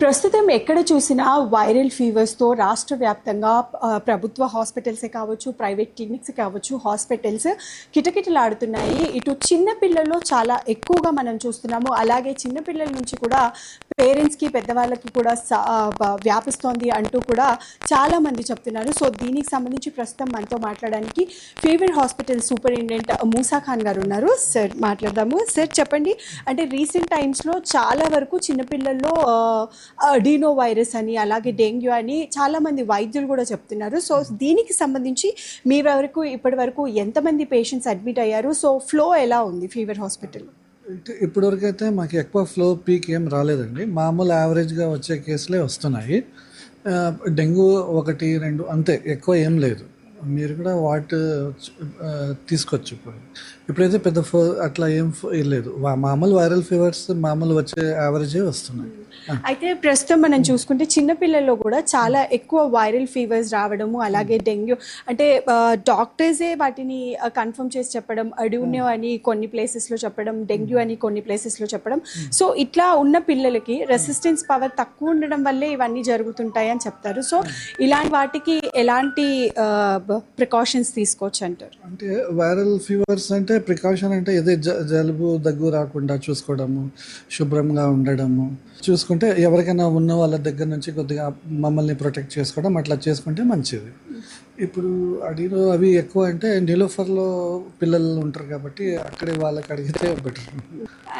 ప్రస్తుతం ఎక్కడ చూసినా వైరల్ ఫీవర్స్తో రాష్ట్ర వ్యాప్తంగా ప్రభుత్వ హాస్పిటల్సే కావచ్చు, ప్రైవేట్ క్లినిక్స్ కావచ్చు, హాస్పిటల్స్ కిటకిటలాడుతున్నాయి. ఇటు చిన్నపిల్లల్లో చాలా ఎక్కువగా మనం చూస్తున్నాము. అలాగే చిన్నపిల్లల నుంచి కూడా పేరెంట్స్కి, పెద్దవాళ్ళకి కూడా వ్యాపిస్తోంది అంటూ కూడా చాలామంది చెప్తున్నారు. సో దీనికి సంబంధించి ప్రస్తుతం మనతో మాట్లాడడానికి fever hospital superintendent Musa Khan గారు ఉన్నారు. సార్ మాట్లాడదాము. సార్ చెప్పండి, అంటే రీసెంట్ టైమ్స్లో చాలా వరకు చిన్నపిల్లల్లో అడినో వైరస్ అని, అలాగే డెంగ్యూ అని చాలామంది వైద్యులు కూడా చెప్తున్నారు. సో దీనికి సంబంధించి మీ వరకు ఇప్పటి వరకు ఎంతమంది పేషెంట్స్ అడ్మిట్ అయ్యారు? సో ఫ్లో ఎలా ఉంది ఫీవర్ హాస్పిటల్? ఇప్పటివరకు అయితే మాకు ఎక్కువ ఫ్లో పీక్ ఏం రాలేదండి. మామూలు యావరేజ్గా వచ్చే కేసులే వస్తున్నాయి. డెంగ్యూ 1-2 అంతే, ఎక్కువ ఏం లేదు. మీరు కూడా తీసుకోవచ్చు. ఇప్పుడైతే పెద్ద అట్లా ఏం లేదు. మామూలు వైరల్ ఫీవర్స్ మామూలు వచ్చే యావరేజే వస్తున్నాయి. అయితే ప్రస్తుతం మనం చూసుకుంటే చిన్నపిల్లల్లో కూడా చాలా ఎక్కువ వైరల్ ఫీవర్స్ రావడము, అలాగే డెంగ్యూ అంటే డాక్టర్సే వాటిని కన్ఫర్మ్ చేసి చెప్పడం, అడినో అని కొన్ని ప్లేసెస్లో చెప్పడం, డెంగ్యూ అని కొన్ని ప్లేసెస్లో చెప్పడం. సో ఇట్లా ఉన్న పిల్లలకి రెసిస్టెన్స్ పవర్ తక్కువ ఉండడం వల్లే ఇవన్నీ జరుగుతుంటాయి అని చెప్తారు. సో ఇలాంటి వాటికి ఎలాంటి ప్రికాషన్స్ తీసుకోవచ్చు అంటారు? అంటే వైరల్ ఫీవర్స్ అంటే ప్రికాషన్ అంటే ఏదో జలుబు దగ్గు రాకుండా చూసుకోవడము, శుభ్రంగా ఉండడము, చూసుకుంటే ఎవరికైనా ఉన్న వాళ్ళ దగ్గర నుంచి కొద్దిగా మమ్మల్ని ప్రొటెక్ట్ చేసుకోవడం, అట్లా చేసుకుంటే మంచిది. ఇప్పుడు అడిగిన అవి ఎక్కువ అంటే నీలోఫర్లో పిల్లలు ఉంటారు కాబట్టి అక్కడే వాళ్ళకి అడిగితే బెటర్.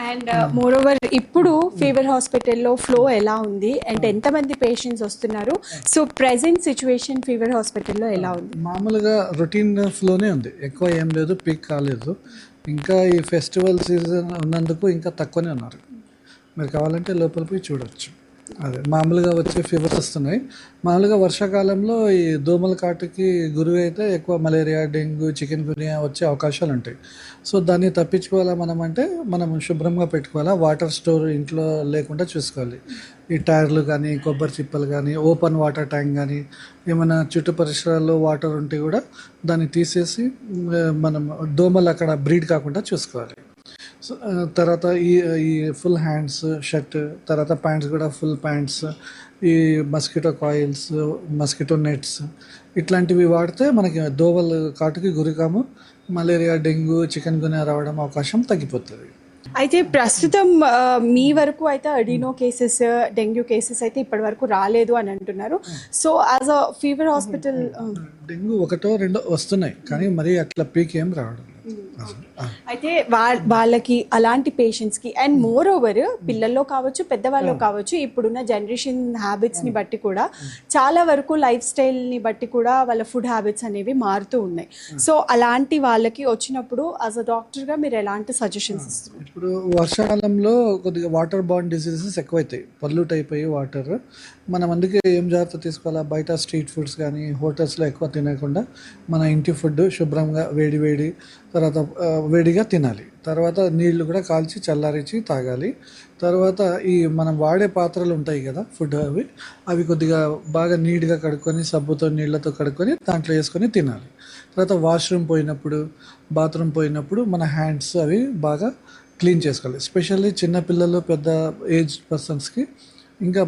అండ్ మోర్ ఓవర్ ఇప్పుడు ఫీవర్ హాస్పిటల్లో ఫ్లో ఎలా ఉంది అండ్ ఎంతమంది పేషెంట్స్ వస్తున్నారు? సో ప్రెసెంట్ సిచ్యువేషన్ ఫీవర్ హాస్పిటల్లో ఎలా ఉంది? మామూలుగా రొటీన్ ఫ్లోనే ఉంది, ఎక్కువ ఏం లేదు, పీక్ కాలేదు. ఇంకా ఈ ఫెస్టివల్ సీజన్ ఉన్నందుకు ఇంకా తక్కువనే ఉన్నారు. మీరు కావాలంటే లోపల పోయి చూడవచ్చు. అదే మామూలుగా వచ్చే ఫీవర్స్ వస్తున్నాయి. మామూలుగా వర్షాకాలంలో ఈ దోమల కాటుకి గురి అయితే ఎక్కువ మలేరియా, డెంగ్యూ, చికెన్ గునియా వచ్చే అవకాశాలు ఉంటాయి. సో దాన్ని తప్పించుకోవాలా మనం శుభ్రంగా పెట్టుకోవాలా. వాటర్ స్టోర్ ఇంట్లో లేకుండా చూసుకోవాలి. ఈ టైర్లు కానీ, కొబ్బరి చిప్పలు కానీ, ఓపెన్ వాటర్ ట్యాంక్ కానీ, ఏమైనా చుట్టూ పరిసరాల్లో వాటర్ ఉంటే కూడా దాన్ని తీసేసి మనం దోమలు అక్కడ బ్రీడ్ కాకుండా చూసుకోవాలి. తర్వాత ఈ ఫుల్ హ్యాండ్స్ షర్ట్, తర్వాత ప్యాంట్స్ కూడా ఫుల్ ప్యాంట్స్, ఈ మస్కిటో కాయిల్స్, మస్కిటో నెట్స్ ఇట్లాంటివి వాడితే మనకి దోమల కాటుకి గురికాము, మలేరియా, డెంగ్యూ, చికెన్ గునియా రావడం అవకాశం తగ్గిపోతుంది. అయితే ప్రస్తుతం మీ వరకు అయితే అడినో కేసెస్, డెంగ్యూ కేసెస్ అయితే ఇప్పటి వరకు రాలేదు అని అంటున్నారు. So as a fever hospital dengue 1-2 వస్తున్నాయి, కానీ మరి అట్లా పీక్ ఏం రావడం. అయితే వాళ్ళకి అలాంటి పేషెంట్స్కి అండ్ మోర్ ఓవర్ పిల్లల్లో కావచ్చు, పెద్దవాళ్ళు కావచ్చు, ఇప్పుడున్న జనరేషన్ హ్యాబిట్స్ని బట్టి కూడా చాలా వరకు లైఫ్ స్టైల్ని బట్టి కూడా వాళ్ళ ఫుడ్ హ్యాబిట్స్ అనేవి మారుతూ ఉన్నాయి. సో అలాంటి వాళ్ళకి వచ్చినప్పుడు యాజ్ అ డాక్టర్గా మీరు ఎలాంటి సజెషన్స్ ఇస్తున్నారు? ఇప్పుడు వర్షాకాలంలో కొద్దిగా వాటర్ బార్న్ డిసీజెస్ ఎక్కువైతాయి, పొల్యూట్ అయిపోయి వాటర్. మనం అందుకే ఏం జాగ్రత్త తీసుకోవాలా, బయట స్ట్రీట్ ఫుడ్స్ కానీ హోటల్స్లో ఎక్కువ తినకుండా మన ఇంటి ఫుడ్ శుభ్రంగా వేడి తర్వాత వేడిగా తినాలి. తర్వాత నీళ్లు కూడా కాల్చి చల్లారించి తాగాలి. తర్వాత ఈ మనం వాడే పాత్రలు ఉంటాయి కదా ఫుడ్, అవి కొద్దిగా బాగా నీట్గా కడుక్కొని సబ్బుతో నీళ్ళతో కడుక్కొని దాంట్లో వేసుకొని తినాలి. తర్వాత వాష్రూమ్ పోయినప్పుడు, బాత్రూమ్ పోయినప్పుడు మన హ్యాండ్స్ అవి బాగా క్లీన్ చేసుకోవాలి. ఎస్పెషల్లీ చిన్నపిల్లలు, పెద్ద ఏజ్ పర్సన్స్కి ఇంకా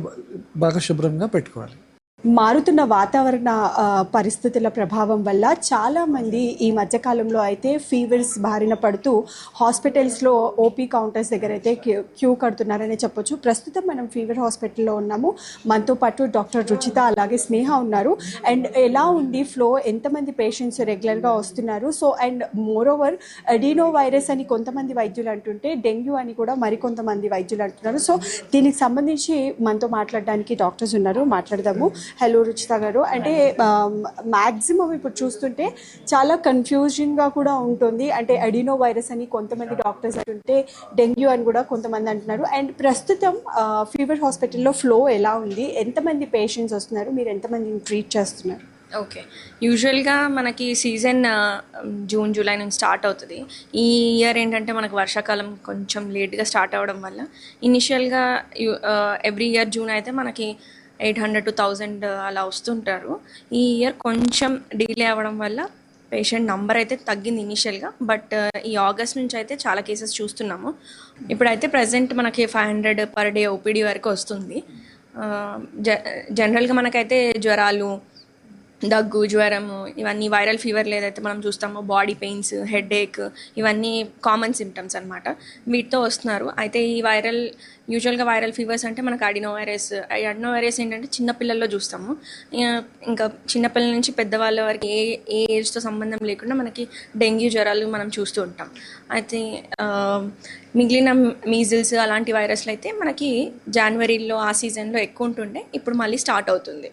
బాగా శుభ్రంగా పెట్టుకోవాలి. మారుతున్న వాతావరణ పరిస్థితుల ప్రభావం వల్ల చాలామంది ఈ మధ్యకాలంలో అయితే ఫీవర్స్ బారిన పడుతూ హాస్పిటల్స్లో ఓపీ కౌంటర్స్ దగ్గర అయితే క్యూ కడుతున్నారని చెప్పొచ్చు. ప్రస్తుతం మనం ఫీవర్ హాస్పిటల్లో ఉన్నాము. మనతో పాటు డాక్టర్ రుచిత, అలాగే స్నేహ ఉన్నారు. అండ్ ఎలా ఉంది ఫ్లో, ఎంతమంది పేషెంట్స్ రెగ్యులర్గా వస్తున్నారు? So and more over Adreno virus అని కొంతమంది వైద్యులు అంటుంటే డెంగ్యూ అని కూడా మరికొంతమంది వైద్యులు అంటున్నారు. సో దీనికి సంబంధించి మనతో మాట్లాడడానికి డాక్టర్స్ ఉన్నారు, మాట్లాడదాము. హలో రుచిత గారు, అంటే మ్యాక్సిమం ఇప్పుడు చూస్తుంటే చాలా కన్ఫ్యూజన్గా కూడా ఉంటుంది. అంటే అడినో వైరస్ అని కొంతమంది డాక్టర్స్ అంటుంటే డెంగ్యూ అని కూడా కొంతమంది అంటున్నారు. అండ్ ప్రస్తుతం ఫీవర్ హాస్పిటల్లో ఫ్లో ఎలా ఉంది? ఎంతమంది పేషెంట్స్ వస్తున్నారు? మీరు ఎంతమందిని ట్రీట్ చేస్తున్నారు? ఓకే, యూజువల్గా మనకి సీజన్ జూన్, జూలై నుంచి స్టార్ట్ అవుతుంది. ఈ ఇయర్ ఏంటంటే మనకు వర్షాకాలం కొంచెం లేట్గా స్టార్ట్ అవ్వడం వల్ల ఇనిషియల్గా ఎవ్రీ ఇయర్ జూన్ అయితే మనకి 800 to 1000 అలా వస్తుంటారు. ఈ ఇయర్ కొంచెం డిలే అవ్వడం వల్ల పేషెంట్ నంబర్ అయితే తగ్గింది ఇనిషియల్గా. బట్ ఈ ఆగస్ట్ నుంచి అయితే చాలా కేసెస్ చూస్తున్నాము. ఇప్పుడైతే ప్రజెంట్ మనకి 500 per day ఓపీడీ వరకు వస్తుంది. జనరల్గా మనకైతే జ్వరాలు, దగ్గు, జ్వరము, ఇవన్నీ వైరల్ ఫీవర్లు ఏదైతే మనం చూస్తామో, బాడీ పెయిన్స్, హెడేక్, ఇవన్నీ కామన్ సిమ్టమ్స్ అనమాట. వీటితో వస్తున్నారు. అయితే ఈ యూజువల్గా వైరల్ ఫీవర్స్ అంటే మనకు అడినోవైరస్ ఏంటంటే చిన్నపిల్లల్లో చూస్తాము. ఇంకా చిన్నపిల్లల నుంచి పెద్దవాళ్ళ వరకు ఏ ఏజ్తో సంబంధం లేకుండా మనకి డెంగ్యూ జ్వరాలు మనం చూస్తూ ఉంటాం. అయితే మిగిలిన మీజిల్స్ అలాంటి వైరస్లు అయితే మనకి జనవరిలో ఆ సీజన్లో ఎక్కువ ఉంటుండే, ఇప్పుడు మళ్ళీ స్టార్ట్ అవుతుంది.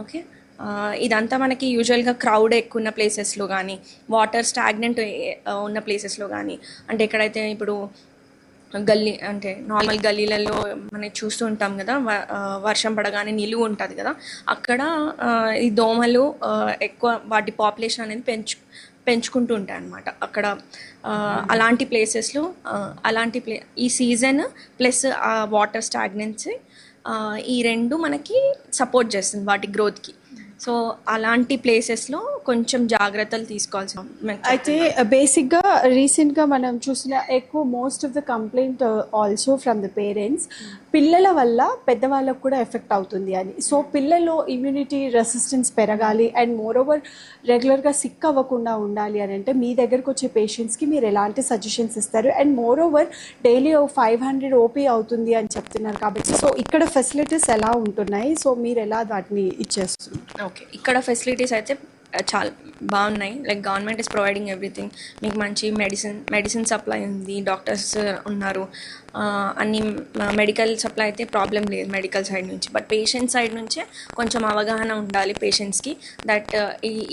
ఓకే, ఇదంతా మనకి యూజువల్గా క్రౌడ్ ఎక్కువ ఉన్న ప్లేసెస్లో కానీ, వాటర్ స్టాగ్నెంట్ ఉన్న ప్లేసెస్లో కానీ, అంటే ఎక్కడైతే ఇప్పుడు అంటే నార్మల్ గల్లీలలో మనం చూస్తూ ఉంటాం కదా, వర్షం పడగానే నిలువు ఉంటుంది కదా, అక్కడ ఈ దోమలు ఎక్కువ వాటి పాపులేషన్ అనేది పెంచుకుంటూ ఉంటాయి అన్నమాట. అక్కడ అలాంటి ప్లేసెస్లో ఈ సీజన్ ప్లస్ వాటర్ స్టాగ్నెన్సీ ఈ రెండు మనకి సపోర్ట్ చేస్తుంది వాటి గ్రోత్కి. సో అలాంటి ప్లేసెస్లో కొంచెం జాగ్రత్తలు తీసుకోవాల్సి అయితే బేసిక్గా రీసెంట్గా మనం చూసిన ఎక్కువ most of the complaint also from the parents, పిల్లల వల్ల పెద్దవాళ్ళకు కూడా ఎఫెక్ట్ అవుతుంది అని. సో పిల్లల్లో ఇమ్యూనిటీ రెసిస్టెన్స్ పెరగాలి అండ్ మోర్ ఓవర్ రెగ్యులర్గా సిక్ అవ్వకుండా ఉండాలి అని అంటే మీ దగ్గరకు వచ్చే పేషెంట్స్కి మీరు ఎలాంటి సజెషన్స్ ఇస్తారు? And more over daily 500 OP అవుతుంది అని చెప్తున్నారు కాబట్టి, సో ఇక్కడ ఫెసిలిటీస్ ఎలా ఉంటున్నాయి? సో మీరు ఎలా వాటిని ఇచ్చేస్తున్నారు? ఓకే, ఇక్కడ ఫెసిలిటీస్ అయితే చాలా బాగున్నాయి. Like government is providing everything. మీకు మంచి మెడిసిన్ సప్లై ఉంది, డాక్టర్స్ ఉన్నారు, అన్ని మెడికల్ సప్లై అయితే ప్రాబ్లం లేదు మెడికల్ సైడ్ నుంచి. బట్ పేషెంట్ సైడ్ నుంచే కొంచెం అవగాహన ఉండాలి పేషెంట్స్కి, దట్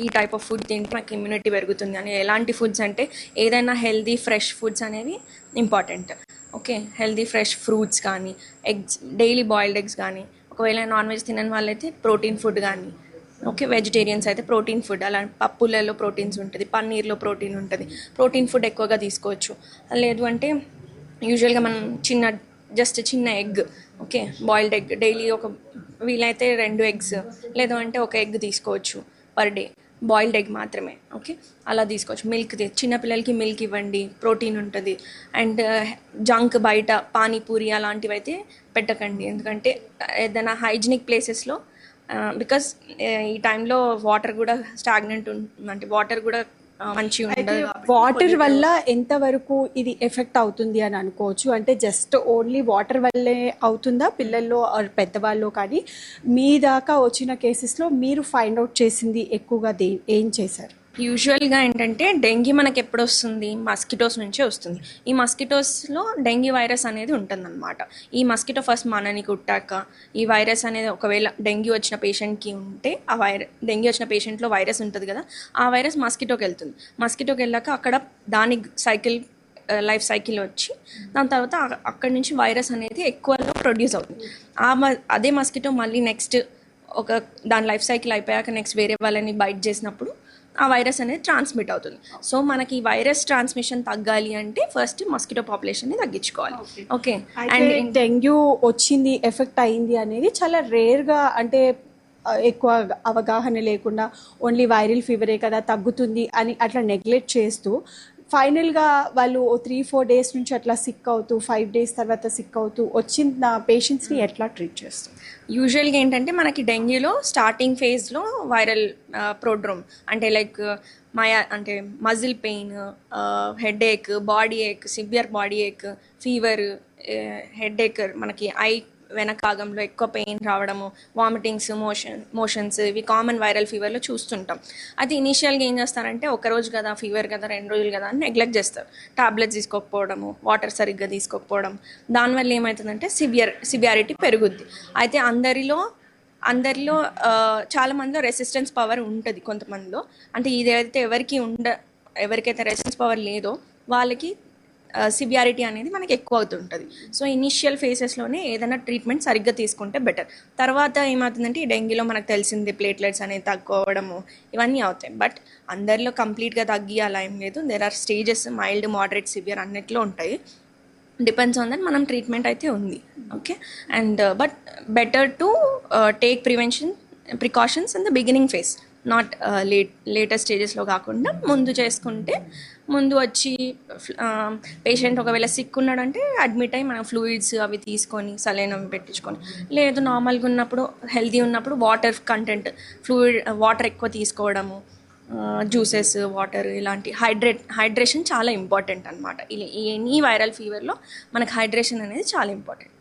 ఈ టైప్ ఆఫ్ ఫుడ్ తింటే మనకి ఇమ్యూనిటీ పెరుగుతుంది అని. ఎలాంటి ఫుడ్స్ అంటే ఏదైనా హెల్దీ ఫ్రెష్ ఫుడ్స్ అనేవి important. Okay, healthy fresh fruits కానీ, ఎగ్స్, డైలీ బాయిల్డ్ ఎగ్స్ కానీ, ఒకవేళ నాన్ వెజ్ తినని వాళ్ళైతే ప్రోటీన్ ఫుడ్ కానీ, ఓకే, వెజిటేరియన్స్ అయితే ప్రోటీన్ ఫుడ్, అలా పప్పులలో ప్రోటీన్స్ ఉంటుంది, పన్నీర్లో ప్రోటీన్ ఉంటుంది, ప్రోటీన్ ఫుడ్ ఎక్కువగా తీసుకోవచ్చు. లేదు అంటే యూజువల్గా మనం చిన్న egg, okay, boiled egg daily వీలైతే 2 ఎగ్స్ లేదు అంటే 1 ఎగ్ తీసుకోవచ్చు పర్ డే, బాయిల్డ్ ఎగ్ మాత్రమే. ఓకే, అలా తీసుకోవచ్చు. మిల్క్ చిన్నపిల్లలకి మిల్క్ ఇవ్వండి, ప్రోటీన్ ఉంటుంది. అండ్ జంక్ బయట పానీపూరి అలాంటివి అయితే పెట్టకండి, ఎందుకంటే ఏదైనా హైజీనిక్ ప్లేసెస్లో, బికాస్ ఈ టైంలో వాటర్ కూడా స్టాగ్నెంట్ అంటే వాటర్ కూడా మంచిగా ఉండదు. వాటర్ వల్ల ఎంతవరకు ఇది ఎఫెక్ట్ అవుతుంది అని అనుకోవచ్చు? అంటే జస్ట్ ఓన్లీ వాటర్ వల్లే అవుతుందా పిల్లల్లో పెద్దవాళ్ళు? కానీ మీ దాకా వచ్చిన కేసెస్లో మీరు ఫైండ్ అవుట్ చేసింది ఎక్కువగా ఏం చేశారు? యూజువల్గా ఏంటంటే డెంగ్యూ మనకి ఎప్పుడు వస్తుంది? మస్కిటోస్ నుంచే వస్తుంది. ఈ మస్కిటోస్లో డెంగ్యూ వైరస్ అనేది ఉంటుందన్నమాట. ఈ మస్కిటో ఫస్ట్ మనని కుట్టాక ఈ వైరస్ అనేది ఒకవేళ డెంగ్యూ వచ్చిన పేషెంట్కి ఉంటే డెంగ్యూ వచ్చిన పేషెంట్లో వైరస్ ఉంటుంది కదా, ఆ వైరస్ మస్కిటోకి వెళ్తుంది. మస్కిటోకి వెళ్ళాక అక్కడ దాని లైఫ్ సైకిల్ వచ్చి దాని తర్వాత అక్కడి నుంచి వైరస్ అనేది ఎక్కువలో ప్రొడ్యూస్ అవుతుంది. అదే మస్కిటో మళ్ళీ నెక్స్ట్ దాని లైఫ్ సైకిల్ అయిపోయాక నెక్స్ట్ వేరే వాళ్ళని బైట్ చేసినప్పుడు ఆ వైరస్ అనేది ట్రాన్స్మిట్ అవుతుంది. సో మనకి వైరస్ ట్రాన్స్మిషన్ తగ్గాలి అంటే ఫస్ట్ మస్కిటో పాపులేషన్ని తగ్గించుకోవాలి. ఓకే, అండ్ డెంగ్యూ వచ్చింది, ఎఫెక్ట్ అయింది అనేది చాలా రేర్గా, అంటే ఎక్కువ అవగాహన లేకుండా ఓన్లీ వైరల్ ఫీవరే కదా తగ్గుతుంది అని అట్లా నెగ్లెక్ట్ చేస్తూ ఫైనల్గా వాళ్ళు 3-4 డేస్ నుంచి అట్లా సిక్ అవుతూ 5 డేస్ తర్వాత సిక్ అవుతూ వచ్చిన పేషెంట్స్ని ఎట్లా ట్రీట్ చేస్తారు? యూజువల్గా ఏంటంటే మనకి డెంగ్యూలో స్టార్టింగ్ ఫేజ్లో వైరల్ ప్రోడ్రోమ్ అంటే లైక్ అంటే మజిల్ పెయిన్, హెడేక్, బాడీ ఏక్, సివియర్ బాడీ ఏక్, ఫీవర్, హెడేక్, మనకి వెనకాగంలో ఎక్కువ పెయిన్ రావడము, వామిటింగ్స్, మోషన్స్, ఇవి కామన్ వైరల్ ఫీవర్లో చూస్తుంటాం. అది ఇనీషియల్గా ఏం చేస్తారంటే ఒకరోజు కదా ఫీవర్ కదా 2 రోజులు కదా అని నెగ్లెక్ట్ చేస్తారు. టాబ్లెట్స్ తీసుకోకపోవడము, వాటర్ సరిగ్గా తీసుకోకపోవడం, దానివల్ల ఏమవుతుందంటే సివియారిటీ పెరుగుద్ది. అయితే అందరిలో చాలా మందిలో రెసిస్టెన్స్ పవర్ ఉంటుంది కొంతమందిలో. అంటే ఇదైతే ఎవరికైతే రెసిస్టెన్స్ పవర్ లేదో వాళ్ళకి సివియారిటీ అనేది మనకి ఎక్కువ అవుతుంటుంది. సో ఇనిషియల్ ఫేసెస్లోనే ఏదైనా ట్రీట్మెంట్ సరిగ్గా తీసుకుంటే బెటర్. తర్వాత ఏమవుతుందంటే ఈ డెంగ్యూలో మనకు తెలిసింది ప్లేట్లెట్స్ అనేది తక్కువడము ఇవన్నీ అవుతాయి. బట్ అందరిలో కంప్లీట్గా తగ్గి అలా ఏం లేదు. There are stages, mild, moderate, severe అన్నిట్లో ఉంటాయి. డిపెండ్స్ ఆన్ దట్ మనం ట్రీట్మెంట్ అయితే ఉంది. Okay, and but better to take precautions in the beginning phase, not later స్టేజెస్లో కాకుండా ముందు చేసుకుంటే ముందు వచ్చి పేషెంట్ ఒకవేళ సిక్ ఉన్నాడంటే అడ్మిట్ అయ్యి మనం ఫ్లూయిడ్స్ అవి తీసుకొని సలైన్ అవి పెట్టించుకొని, లేదు నార్మల్గా ఉన్నప్పుడు హెల్తీ ఉన్నప్పుడు వాటర్ కంటెంట్ వాటర్ ఎక్కువ తీసుకోవడము, జ్యూసెస్ వాటర్ ఇలాంటి హైడ్రేషన్ చాలా ఇంపార్టెంట్ అనమాట. ఎనీ వైరల్ ఫీవర్లో మనకు హైడ్రేషన్ అనేది చాలా ఇంపార్టెంట్.